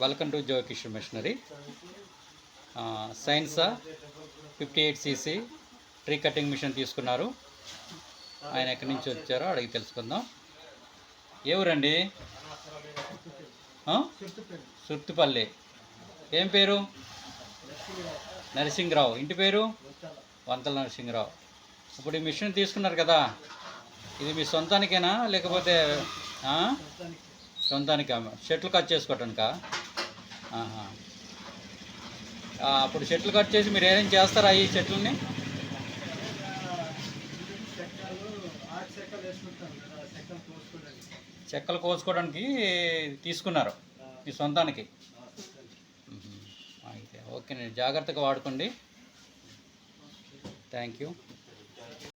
Welcome to Jo Kishore machinery. సైన్సా 58cc tree cutting machine తీసుకున్నారు. ఆయన ఎక్కడి నుంచి వచ్చారో అడిగి తెలుసుకుందాం. ఏ ఊరండి? సుర్తిపల్లి. ఏం పేరు? నరసింహరావు. ఇంటి పేరు? వంతల నరసింహరావు. ఇప్పుడు ఈ మిషన్ తీసుకున్నారు కదా, ఇది మీ సొంతానికేనా లేకపోతే సొంతానికా? షెట్లు కట్ చేసుకోవటానికా? అప్పుడు షెట్లు కట్ చేసి మీరు ఏమేం చేస్తారా ఈ చెట్లని? చెక్కలు కోసుకోవడానికి తీసుకున్నారు మీ సొంతానికి. అయితే ఓకే, నేను జాగ్రత్తగా వాడుకోండి. Thank you.